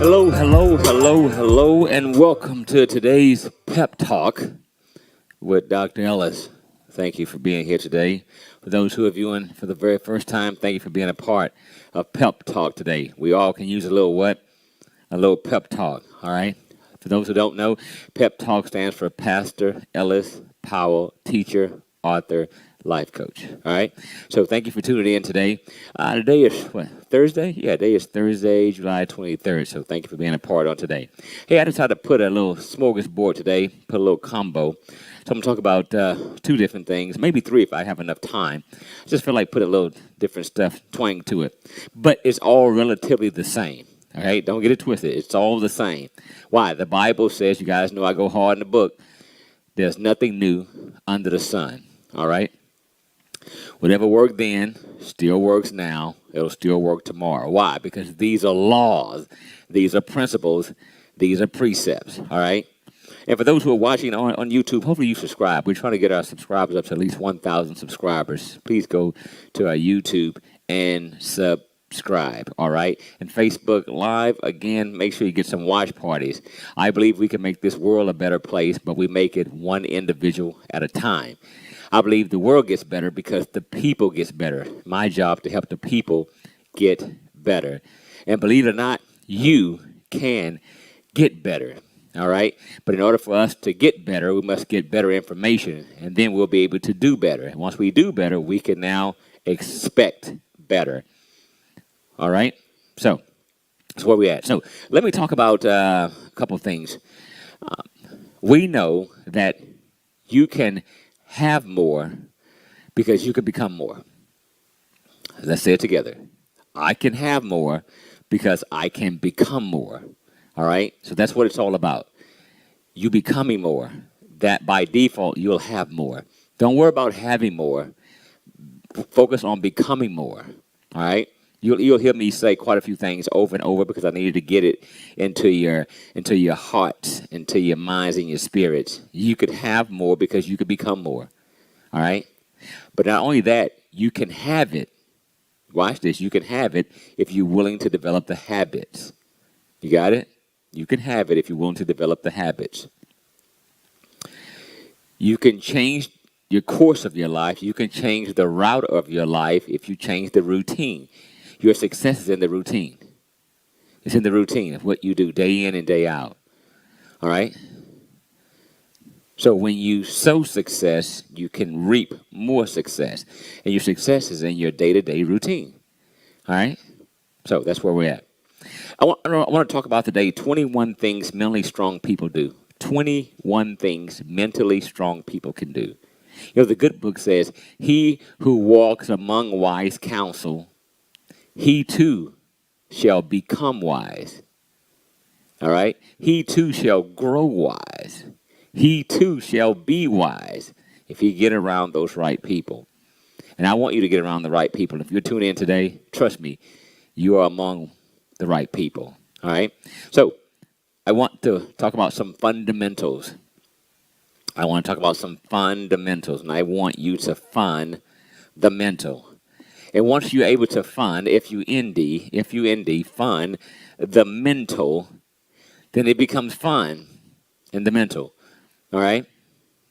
Hello, and welcome to today's Pep Talk with Dr. Ellis. Thank you for being here today. For those who are viewing for the very first time, thank you for being a part of Pep Talk today. We all can use a little what? A little pep talk, all right? For those who don't know, Pep Talk stands for Pastor Ellis Powell, teacher, author, life coach, all right? So thank you for tuning in today. Today is, Thursday? Yeah, today is Thursday, July 23rd, so thank you for being a part on today. Hey, I decided to put a little smorgasbord today, put a little combo. So I'm going to talk about two different things, maybe three if I have enough time. I just feel like put a little different stuff, twang to it. But it's all relatively the same. All right, don't get it twisted. It's all the same. Why? The Bible says, you guys know I go hard in the book, there's nothing new under the sun. All right? Whatever worked then still works now. It'll still work tomorrow. Why? Because these are laws. These are principles. These are precepts. All right? And for those who are watching on YouTube, hopefully you subscribe. We're trying to get our subscribers up to at least 1,000 subscribers. Please go to our YouTube and subscribe, all right? And Facebook Live, again, make sure you get some watch parties. I believe we can make this world a better place, but we make it one individual at a time. I believe the world gets better because the people gets better. My job to help the people get better. And believe it or not, you can get better, all right? But in order for us to get better, we must get better information, and then we'll be able to do better. And once we do better, we can now expect better. All right? So, that's where we're at. So, let me talk about a couple of things. We know that you can have more because you can become more. Let's say it together. I can have more because I can become more. All right? So, that's what it's all about. You becoming more. That by default, you'll have more. Don't worry about having more. Focus on becoming more. All right? You'll hear me say quite a few things over and over because I needed to get it into your hearts, into your minds and your spirits. You could have more because you could become more. All right? But not only that, you can have it. Watch this. You can have it if you're willing to develop the habits. You got it? You can have it if you're willing to develop the habits. You can change your course of your life. You can change the route of your life if you change the routine. Your success is in the routine. It's in the routine of what you do day in and day out. All right? So when you sow success, you can reap more success. And your success is in your day-to-day routine. All right? So that's where we're at. I want to talk about today 21 things mentally strong people do. 21 things mentally strong people can do. You know, the good book says, he who walks among wise counsel, he too shall become wise. All right? He too shall grow wise. He too shall be wise if he get around those right people. And I want you to get around the right people. If you're tuning in today, trust me, you are among the right people. All right? So I want to talk about some fundamentals. I want to talk about some fundamentals, and I want you to fund the mental. And once you're able to fund, if you fund the mental, then it becomes fun in the mental. All right?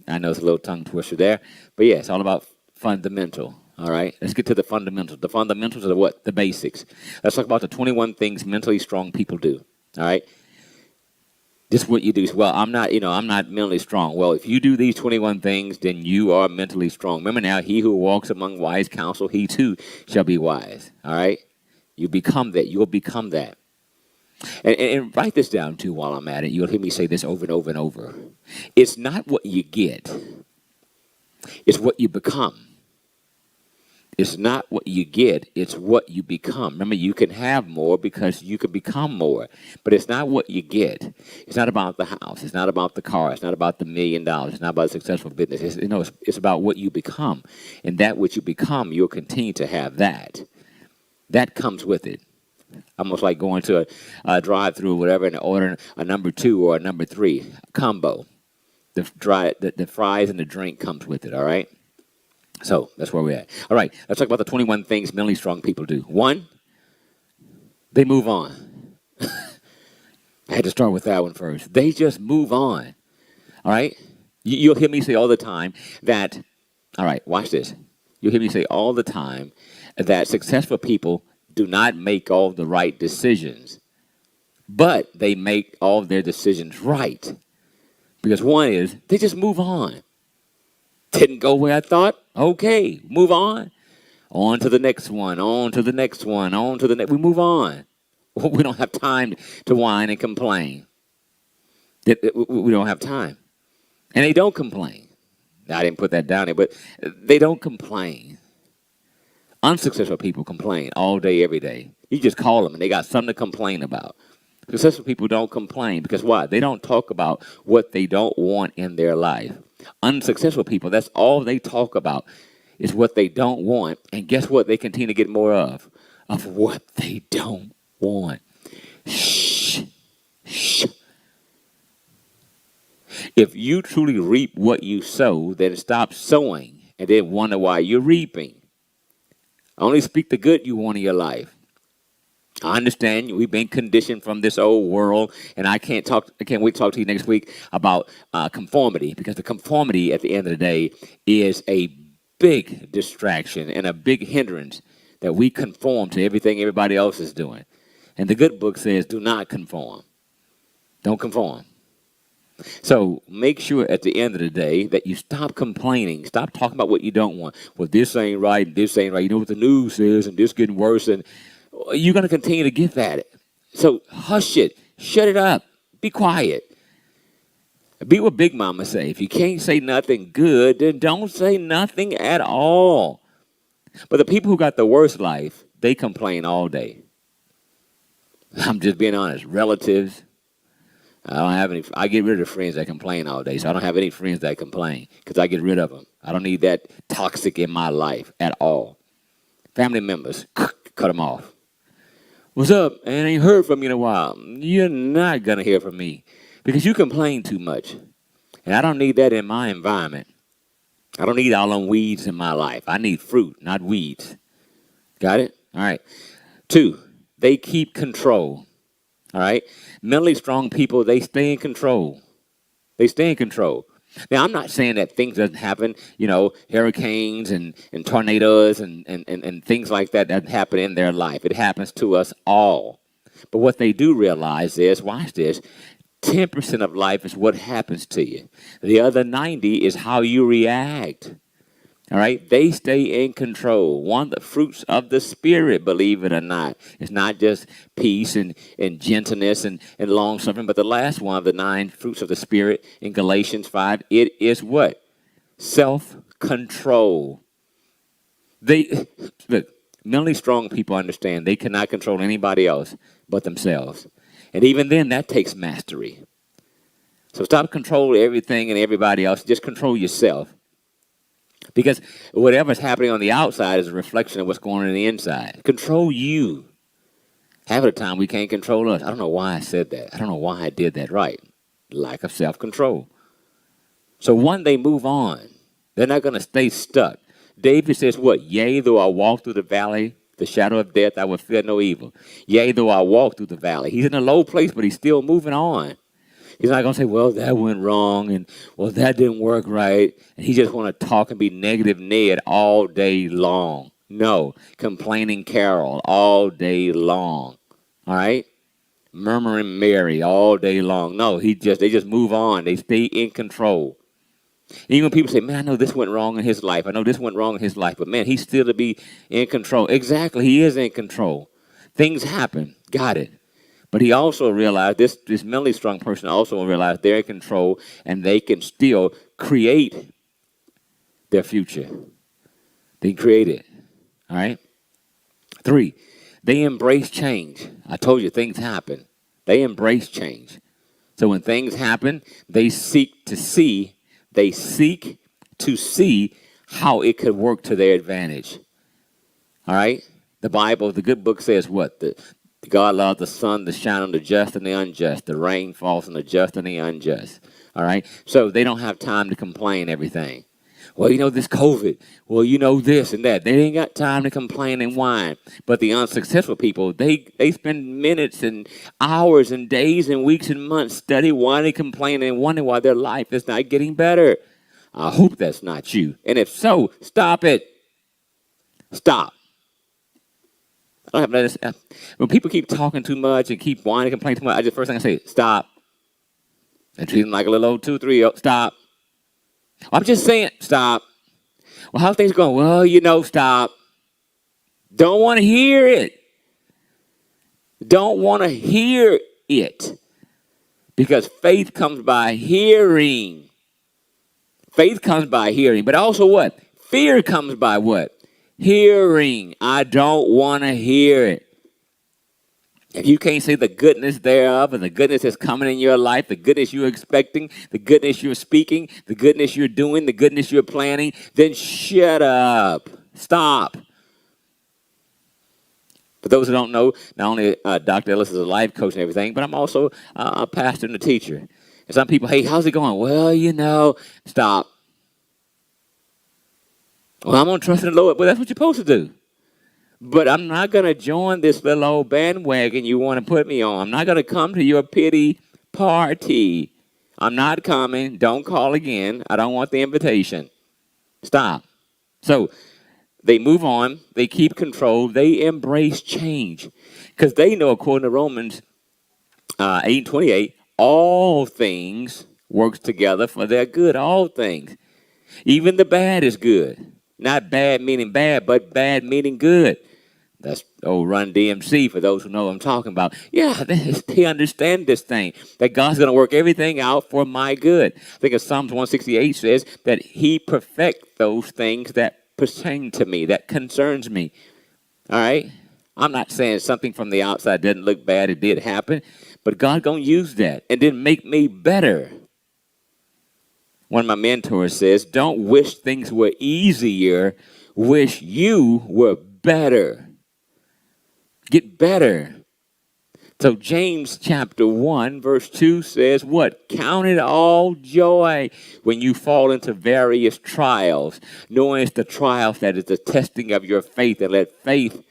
I know it's a little tongue twister there, but yeah, it's all about fundamental. All right? Let's get to the fundamentals. The fundamentals are what? The basics. Let's talk about the 21 things mentally strong people do. All right? This is what you do. Well, I'm not mentally strong. Well, if you do these 21 things, then you are mentally strong. Remember now, he who walks among wise counsel, he too shall be wise. All right? You become that. You'll become that. And write this down, too, while I'm at it. You'll hear me say this over and over and over. It's not what you get. It's what you become. It's not what you get, it's what you become. Remember, you can have more because you can become more. But it's not what you get. It's not about the house. It's not about the car. It's not about the $1 million. It's not about a successful business. It's about what you become. And that which you become, you'll continue to have that. That comes with it. Almost like going to a drive-through or whatever and ordering a number 2 or a number 3 combo. The fries and the drink comes with it, all right? So that's where we're at. All right, let's talk about the 21 things mentally strong people do. 1, they move on. I had to start with that one first. They just move on. All right? You'll hear me say all the time that, all right, watch this. You'll hear me say all the time that successful people do not make all the right decisions, but they make all of their decisions right. Because one is, they just move on. Didn't go where I thought? Okay, move on. On to the next one, on to the next one, on to the next. We move on. We don't have time to whine and complain. We don't have time. And they don't complain. Now, I didn't put that down there, but they don't complain. Unsuccessful people complain all day, every day. You just call them and they got something to complain about. Successful people don't complain because why? They don't talk about what they don't want in their life. Unsuccessful people, that's all they talk about is what they don't want. And guess what? They continue to get more of what they don't want. Shh. Shh. If you truly reap what you sow, then stop sowing and then wonder why you're reaping. Only speak the good you want in your life. I understand we've been conditioned from this old world, and I can't wait to talk to you next week about conformity, because the conformity at the end of the day is a big distraction and a big hindrance that we conform to everything everybody else is doing. And the good book says, do not conform. Don't conform. So make sure at the end of the day that you stop complaining. Stop talking about what you don't want. Well, this ain't right, and this ain't right. You know what the news is, and this getting worse, and you're going to continue to get that. So hush it. Shut it up. Be quiet. Be what Big Mama say. If you can't say nothing good, then don't say nothing at all. But the people who got the worst life, they complain all day. I'm just being honest. Relatives. I don't have any. I get rid of the friends that complain all day. So I don't have any friends that complain because I get rid of them. I don't need that toxic in my life at all. Family members, cut them off. What's up? And I ain't heard from you in a while. You're not going to hear from me because you complain too much. And I don't need that in my environment. I don't need all them weeds in my life. I need fruit, not weeds. Got it? All right. 2, they keep control. All right? Mentally strong people, they stay in control. They stay in control. Now, I'm not saying that things doesn't happen, hurricanes and tornadoes and things like that happen in their life. It happens to us all. But what they do realize is, watch this, 10% of life is what happens to you. The other 90 is how you react. All right? They stay in control. One of the fruits of the Spirit, believe it or not. It's not just peace and gentleness and long-suffering, but the last one of the 9 fruits of the Spirit in Galatians 5, it is what? Self-control. Look, mentally strong people understand they cannot control anybody else but themselves. And even then, that takes mastery. So stop controlling everything and everybody else. Just control yourself. Because whatever's happening on the outside is a reflection of what's going on in the inside. Control you. Half of the time, we can't control us. I don't know why I said that. I don't know why I did that right. Lack of self-control. So one, they move on. They're not going to stay stuck. David says what? Yea, though I walk through the valley, the shadow of death, I will fear no evil. Yea, though I walk through the valley. He's in a low place, but he's still moving on. He's not going to say, well, that went wrong, and, well, that didn't work right. And he just want to talk and be negative Ned all day long. No, complaining Carol all day long. All right? Murmuring Mary all day long. No, they just move on. They stay in control. Even when people say, man, I know this went wrong in his life. I know this went wrong in his life. But, man, he's still to be in control. Exactly, he is in control. Things happen. Got it. But he also realized, this mentally strong person also realized they're in control and they can still create their future. They can create it. All right? 3, they embrace change. I told you things happen. They embrace change. So when things happen, they seek to see how it could work to their advantage. All right? The Bible, the good book says what? God allowed the sun to shine on the just and the unjust. The rain falls on the just and the unjust. All right? So they don't have time to complain everything. Well, this COVID. Well, this and that. They ain't got time to complain and whine. But the unsuccessful people, they spend minutes and hours and days and weeks and months studying, whining, complaining, and wondering why their life is not getting better. I hope that's not you. And if so, stop it. Stop. I don't have to, when people keep talking too much and keep whining, complaining too much, first thing I say, stop. And treat them like a little old 2-3. Stop. I'm just saying, stop. Well, how things going? Well, stop. Don't want to hear it. Don't want to hear it. Because faith comes by hearing. Faith comes by hearing. But also what? Fear comes by what? Hearing. I don't want to hear it. If you can't see the goodness thereof and the goodness that's coming in your life, the goodness you're expecting, the goodness you're speaking, the goodness you're doing, the goodness you're planning, then shut up. Stop. For those who don't know, not only Dr. Ellis is a life coach and everything, but I'm also a pastor and a teacher. And some people, hey, how's it going? Well, stop. Well, I'm going to trust in the Lord. Well, that's what you're supposed to do. But I'm not going to join this little old bandwagon you want to put me on. I'm not going to come to your pity party. I'm not coming. Don't call again. I don't want the invitation. Stop. So they move on. They keep control. They embrace change. Because they know, according to Romans 8:28, all things work together for their good. All things. Even the bad is good. Not bad meaning bad, but bad meaning good. That's old Run DMC for those who know what I'm talking about. Yeah, they understand this thing, that God's going to work everything out for my good. I think of Psalms 168 says that he perfect those things that pertain to me, that concerns me. All right? I'm not saying something from the outside doesn't look bad. It did happen. But God's going to use that and then make me better. One of my mentors says, don't wish things were easier. Wish you were better. Get better. So James chapter 1 verse 2 says what? Count it all joy when you fall into various trials, knowing it's the trials that is the testing of your faith, and let faith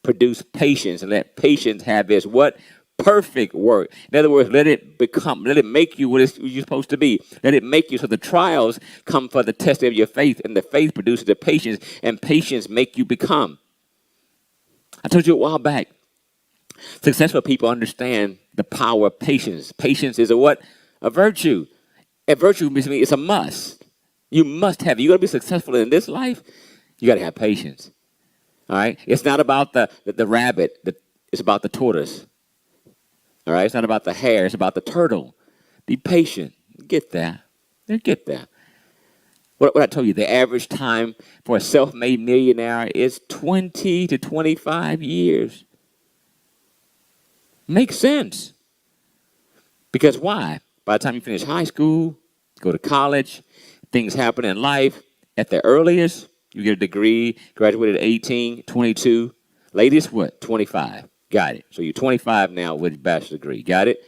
produce patience, and let patience have its what? Perfect work. In other words, let it make you what you're supposed to be. Let it make you so the trials come for the testing of your faith, and the faith produces the patience, and patience make you become. I told you a while back, successful people understand the power of patience. Patience is a what? A virtue. A virtue means it's a must. You must have it. You got to be successful in this life, you got to have patience. All right? It's not about the rabbit. It's about the tortoise. All right? It's not about the hare. It's about the turtle. Be patient. Get that. Get that. What I told you, the average time for a self-made millionaire is 20 to 25 years. Makes sense. Because why? By the time you finish high school, go to college, things happen in life. At the earliest, you get a degree, graduated at 18, 22. Latest, what? 25. Got it. So you're 25 now with a bachelor's degree. Got it?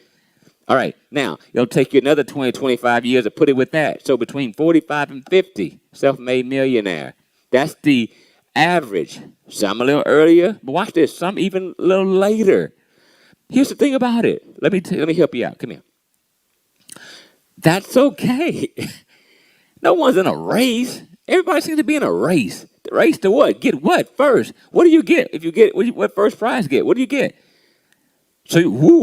All right, now, it'll take you another 20, 25 years to put it with that. So between 45 and 50, self-made millionaire. That's the average. Some a little earlier, but watch this, some even a little later. Here's the thing about it. Let me help you out. Come here. That's okay. No one's in a race. Everybody seems to be in a race. The race to what? Get what first? What do you get? If you get, what first prize get? What do you get? So,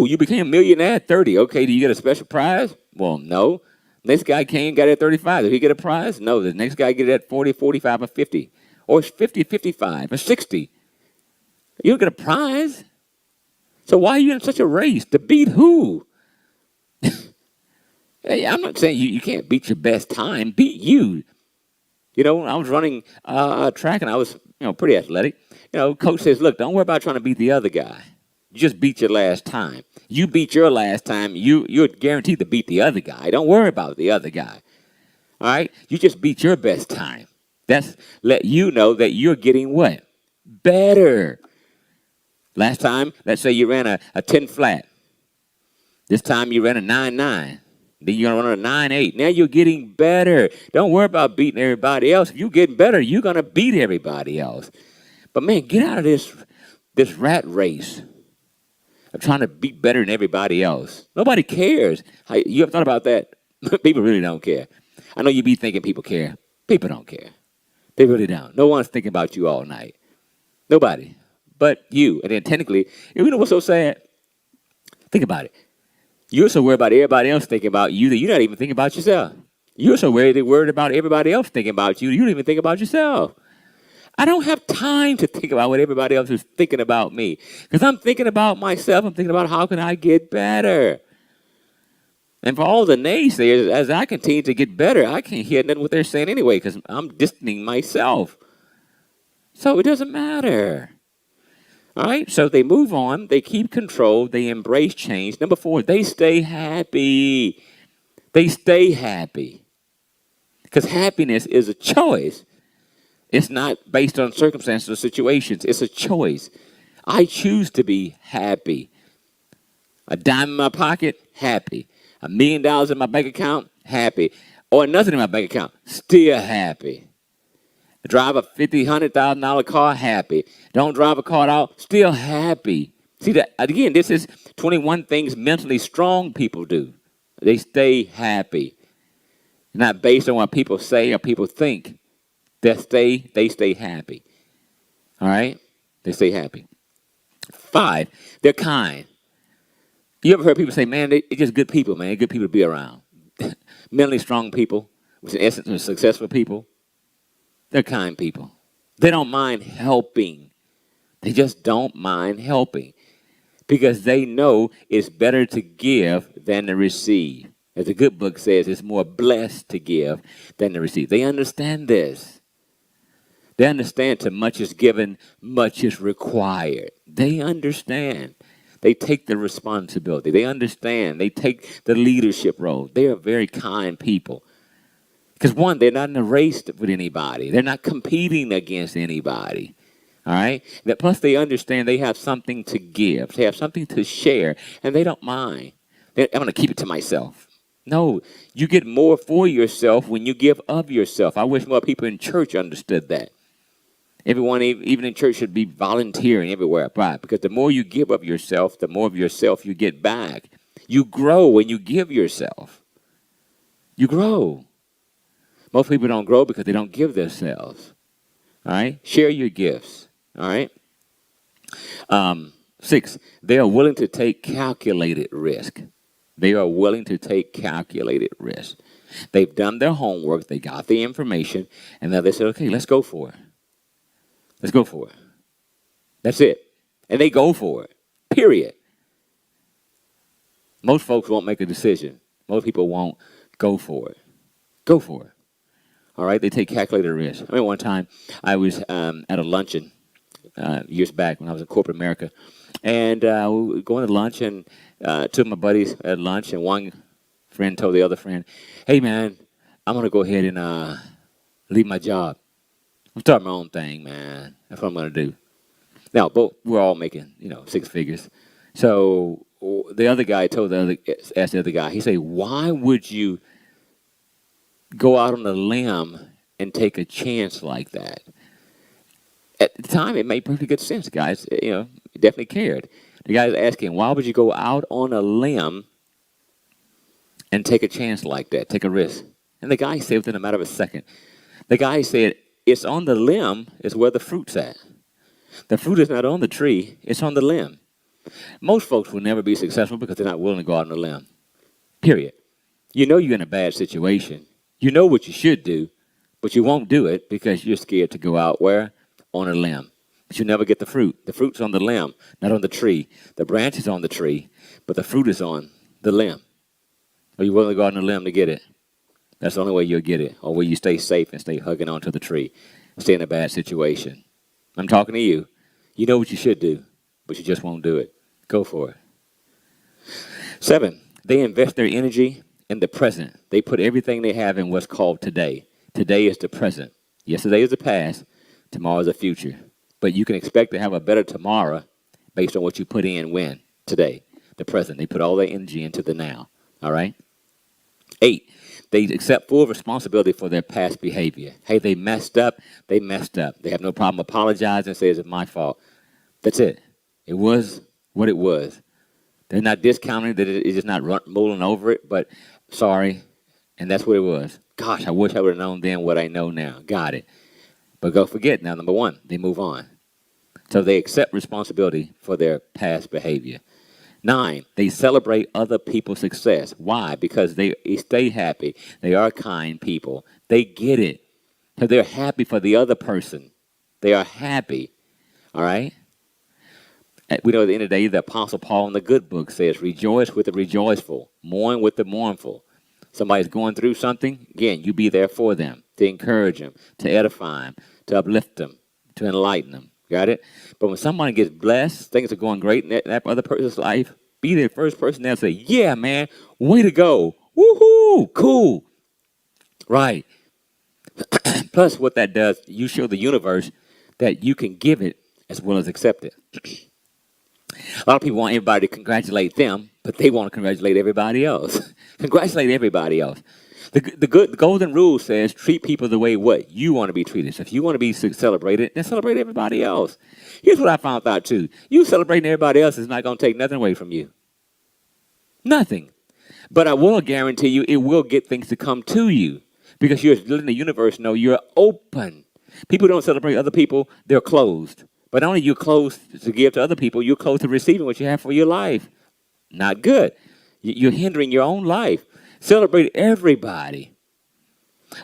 you became a millionaire at 30. Okay, do you get a special prize? Well, no. Next guy came, got it at 35. Did he get a prize? No. The next guy get it at 40, 45, or 50. Or it's 50, 55, or 60. You don't get a prize. So why are you in such a race? To beat who? Hey, I'm not saying you can't beat your best time. Beat you. When I was running track and I was, pretty athletic, coach says, look, don't worry about trying to beat the other guy. You just beat your last time. You beat your last time, you're guaranteed to beat the other guy. Don't worry about the other guy. All right? You just beat your best time. That's let you know that you're getting what? Better. Last time, let's say you ran a 10 flat. This time you ran a 9.9. Then you're going to run a 9.8. Now you're getting better. Don't worry about beating everybody else. If you're getting better, you're going to beat everybody else. But, man, get out of this rat race of trying to be better than everybody else. Nobody cares. You ever thought about that? People really don't care. I know you be thinking people care. People don't care. They really don't. No one's thinking about you all night. Nobody. But you. And then technically, you know what's so sad? Think about it. You're so worried about everybody else thinking about you that you're not even thinking about yourself. You're so worried about everybody else thinking about you, you don't even think about yourself. I don't have time to think about what everybody else is thinking about me. Because I'm thinking about myself. I'm thinking about how can I get better. And for all the naysayers, as I continue to get better, I can't hear nothing what they're saying anyway because I'm distancing myself. So it doesn't matter. All right? So they move on. They keep control. They embrace change. Number 4, they stay happy. They stay happy. Because happiness is a choice. It's not based on circumstances or situations. It's a choice. I choose to be happy. A dime in my pocket, happy. $1 million in my bank account, happy. Or nothing in my bank account, still happy. Drive a $50,000, $100,000 car, happy. Don't drive a car at all, still happy. See that again? This is 21 things mentally strong people do. They stay happy, not based on what people say or people think. They stay happy. All right, they stay happy. 5, they're kind. You ever heard people say, "Man, they're just good people, man. They're good people to be around." Mentally strong people, which in essence are successful people. They're kind people. They don't mind helping. They just don't mind helping because they know it's better to give than to receive. As the good book says, it's more blessed to give than to receive. They understand this. They understand to much is given, much is required. They understand. They take the responsibility. They understand. They take the leadership role. They are very kind people. Because, one, they're not in a race with anybody. They're not competing against anybody. All right? Plus, they understand they have something to give. They have something to share, and they don't mind. I'm going to keep it to myself. No, you get more for yourself when you give of yourself. I wish more people in church understood that. Everyone, even in church, should be volunteering everywhere. Why? Because the more you give of yourself, the more of yourself you get back. You grow when you give yourself. You grow. Most people don't grow because they don't give themselves. All right? Share your gifts. All right? 6, they are willing to take calculated risk. They are willing to take calculated risk. They've done their homework. They got the information. And now they said, okay, let's go for it. Let's go for it. That's it. And they go for it. Period. Most folks won't make a decision. Most people won't go for it. Go for it. All right? They take calculated risk. I remember one time I was at a luncheon years back when I was in corporate America. And we were going to lunch, and two of my buddies at lunch, and one friend told the other friend, hey, man, I'm going to go ahead and leave my job. I'm starting my own thing, man. That's what I'm going to do. Now, but we're all making, 6 figures. So the other guy asked the other guy, he said, why would you go out on a limb and take a chance like that? At the time, it made perfectly good sense, guys. Definitely cared. The guy's asking, why would you go out on a limb and take a chance like that, take a risk? And the guy said within a matter of a second, the guy said, it's on the limb is where the fruit's at. The fruit is not on the tree, it's on the limb. Most folks will never be successful because they're not willing to go out on a limb. Period. You know you're in a bad situation. You know what you should do, but you won't do it because you're scared to go out where? On a limb. But you never get the fruit. The fruit's on the limb, not on the tree. The branch is on the tree, but the fruit is on the limb. Are you willing to go out on the limb to get it? That's the only way you'll get it, or where you stay safe and stay hugging onto the tree. Stay in a bad situation. I'm talking to you. You know what you should do, but you just won't do it. Go for it. 7, they invest their energy in the present. They put everything they have in what's called today. Today is the present. Yesterday is the past. Tomorrow is the future. But you can expect to have a better tomorrow based on what you put in when? Today. The present. They put all their energy into the now. All right? 8, they accept full responsibility for their past behavior. Hey, they messed up. They messed up. They have no problem apologizing and say it's my fault. That's it. It was what it was. They're not discounting that it's just not mulling over it, but sorry, and that's what it was. Gosh, I wish I would have known then what I know now. Got it. But go forget now, number 1, they move on. So they accept responsibility for their past behavior. 9, they celebrate other people's success. Why? Because they stay happy. They are kind people. They get it. So they're happy for the other person. They are happy. All right? We know at the end of the day, the Apostle Paul in the good book says, rejoice with the rejoiceful, mourn with the mournful. Somebody's going through something, again, you be there for them, to encourage them, to edify them, to uplift them, to enlighten them. Got it? But when someone gets blessed, things are going great in that other person's life, be the first person there to say, yeah, man, way to go. Woohoo, cool. Right. Plus, what that does, you show the universe that you can give it as well as accept it. A lot of people want everybody to congratulate them, but they want to congratulate everybody else. Congratulate everybody else. The golden rule says treat people the way what you want to be treated. So if you want to be celebrated, then celebrate everybody else. Here's what I found out too. You celebrating everybody else is not going to take nothing away from you. Nothing. But I will guarantee you it will get things to come to you because you're letting the universe know you're open. People don't celebrate other people, they're closed. But not only you're closed to give to other people, you're closed to receiving what you have for your life. Not good. You're hindering your own life. Celebrate everybody.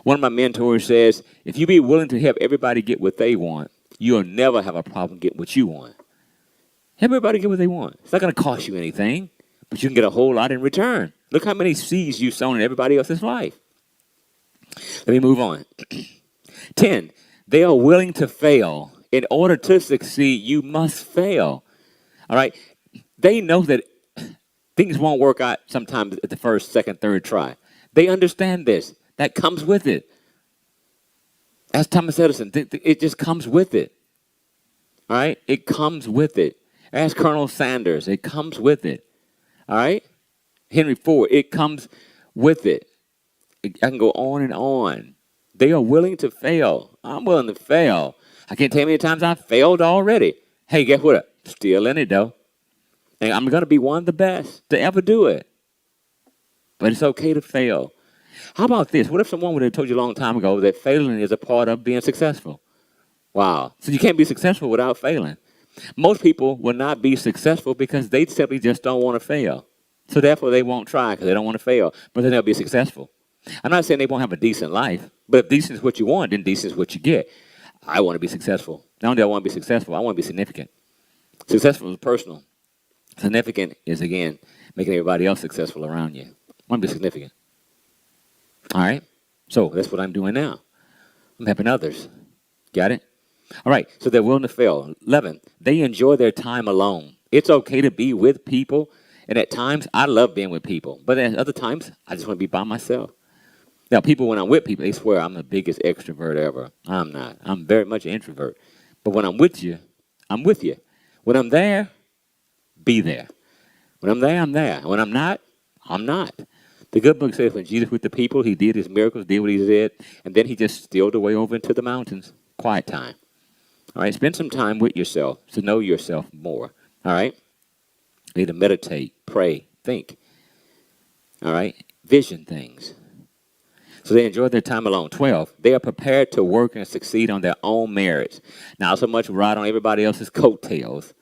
One of my mentors says, if you be willing to help everybody get what they want, you'll never have a problem getting what you want. Help everybody get what they want. It's not going to cost you anything, but you can get a whole lot in return. Look how many seeds you've sown in everybody else's life. Let me move on. 10, they are willing to fail. In order to succeed, you must fail. All right? They know that things won't work out sometimes at the first, second, third try. They understand this. That comes with it. Ask Thomas Edison. It just comes with it. All right? It comes with it. Ask Colonel Sanders. It comes with it. All right? Henry Ford. It comes with it. I can go on and on. They are willing to fail. I'm willing to fail. I can't tell you how many times I've failed already. Hey, guess what? Still in it, though. And I'm going to be one of the best to ever do it. But it's okay to fail. How about this? What if someone would have told you a long time ago that failing is a part of being successful? Wow. So you can't be successful without failing. Most people will not be successful because they simply just don't want to fail. So therefore, they won't try because they don't want to fail. But then they'll be successful. I'm not saying they won't have a decent life. But if decent is what you want, then decent is what you get. I want to be successful. Not only do I want to be successful, I want to be significant. Successful is personal. Significant is, again, making everybody else successful around you. I want to be significant. All right? So that's what I'm doing now. I'm helping others. Got it? All right. So they're willing to fail. 11, they enjoy their time alone. It's okay to be with people. And at times, I love being with people. But at other times, I just want to be by myself. Now, people, when I'm with people, they swear I'm the biggest extrovert ever. I'm not. I'm very much an introvert. But when I'm with you, I'm with you. When I'm there, be there. When I'm there, I'm there. When I'm not, I'm not. The good book says when Jesus was with the people, he did his miracles, did what he did, and then he just stealed away over into the mountains. Quiet time. All right, spend some time with yourself to know yourself more. All right? You need to meditate, pray, think. All right? Vision things. So they enjoy their time alone. 12, they are prepared to work and succeed on their own merits. Not so much ride on everybody else's coattails,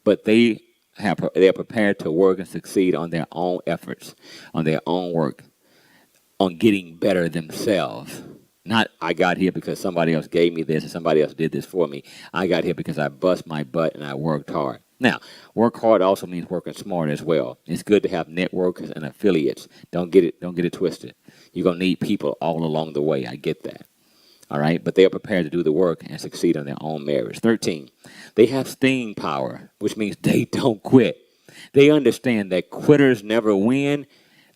but they are prepared to work and succeed on their own efforts, on their own work, on getting better themselves. Not, I got here because somebody else gave me this and somebody else did this for me. I got here because I bust my butt and I worked hard. Now, work hard also means working smart as well. It's good to have networks and affiliates. Don't get it twisted. You're going to need people all along the way. I get that. All right? But they are prepared to do the work and succeed on their own merits. 13, they have staying power, which means they don't quit. They understand that quitters never win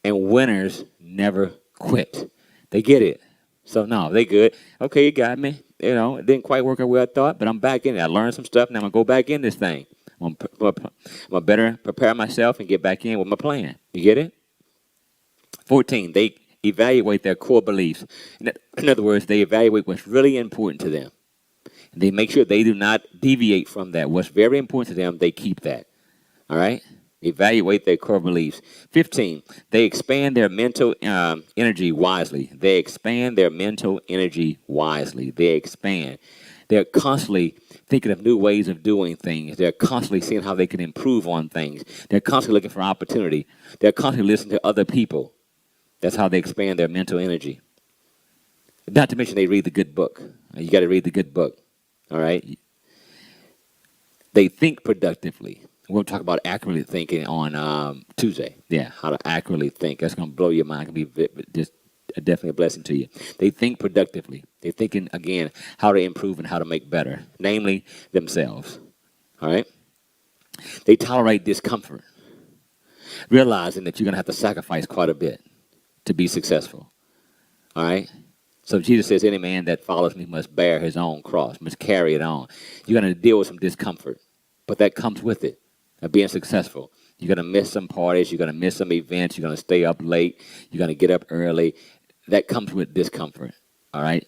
and winners never quit. They get it. So, no, they good. Okay, you got me. You know, it didn't quite work out where I thought, but I'm back in it. I learned some stuff. Now I'm going to go back in this thing. I'm going to better prepare myself and get back in with my plan. You get it? 14, they evaluate their core beliefs. In other words, they evaluate what's really important to them. They make sure they do not deviate from that. What's very important to them, they keep that. All right? Evaluate their core beliefs. 15, they expand their mental energy wisely. They expand their mental energy wisely. They expand. They're constantly thinking of new ways of doing things. They're constantly seeing how they can improve on things. They're constantly looking for opportunity. They're constantly listening to other people. That's how they expand their mental energy. Not to mention they read the good book. You got to read the good book. All right? They think productively. We'll talk about accurately thinking on Tuesday. Yeah, how to accurately think. That's going to blow your mind. It's going to be just definitely a blessing to you. They think productively. They're thinking, again, how to improve and how to make better, namely themselves. All right? They tolerate discomfort, realizing that you're going to have to sacrifice quite a bit to be successful. All right? So Jesus says, any man that follows me must bear his own cross, must carry it on. You're going to deal with some discomfort, but that comes with it, of being successful. You're going to miss some parties. You're going to miss some events. You're going to stay up late. You're going to get up early. That comes with discomfort, all right?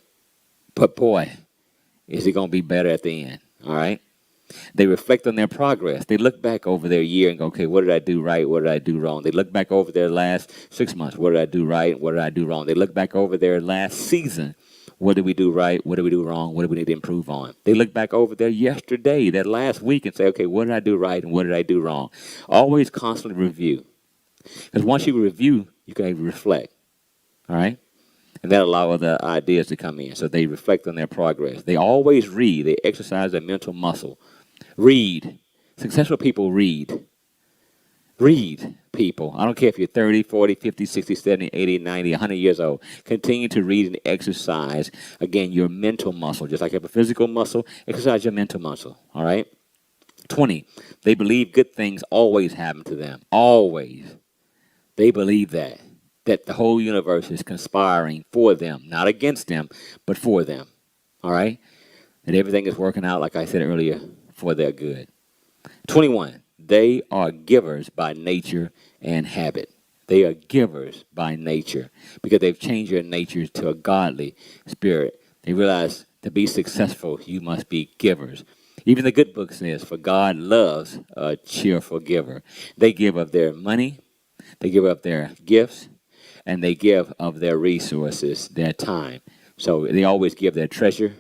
But boy, is it going to be better at the end, all right? They reflect on their progress. They look back over their year and go, okay, what did I do right? What did I do wrong? They look back over their last 6 months. What did I do right? What did I do wrong? They look back over their last season. What did we do right? What did we do wrong? What do we need to improve on? They look back over their yesterday, that last week, and say, okay, what did I do right and what did I do wrong? Always constantly review. Because once you review, you can reflect, all right? And that allows other ideas to come in. So they reflect on their progress. They always read. They exercise their mental muscle. Read. Successful people read. Read, people. I don't care if you're 30, 40, 50, 60, 70, 80, 90, 100 years old. Continue to read and exercise, again, your mental muscle. Just like you have a physical muscle, exercise your mental muscle, all right? 20, they believe good things always happen to them. Always. They believe that the whole universe is conspiring for them, not against them, but for them, all right? And everything is working out, like I said earlier, for their good. 21, they are givers by nature and habit. They are givers by nature because they've changed their nature to a godly spirit. They realize to be successful, you must be givers. Even the good book says, for God loves a cheerful giver. They give of their money, they give of their gifts, and they give of their resources, their time. So they always give their treasure,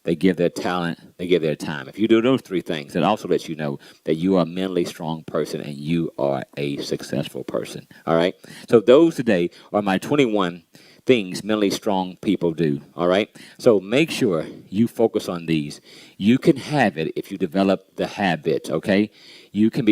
they give their talent, they give their time. If you do those three things, that also lets you know that you are a mentally strong person and you are a successful person. All right? So those today are my 21 things mentally strong people do. All right? So make sure you focus on these. You can have it if you develop the habit, okay? You can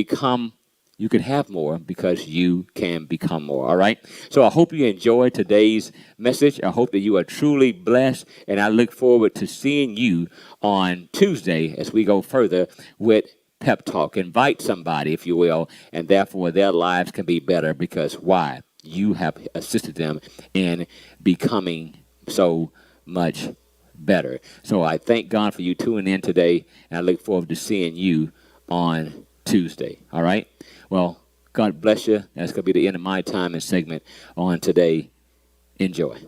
have more because you can become more, all right? So I hope you enjoyed today's message. I hope that you are truly blessed, and I look forward to seeing you on Tuesday as we go further with Pep Talk. Invite somebody, if you will, and therefore their lives can be better because why? You have assisted them in becoming so much better. So I thank God for you tuning in today, and I look forward to seeing you on Tuesday, all right? Well, God bless you. That's going to be the end of my time and segment on today. Enjoy.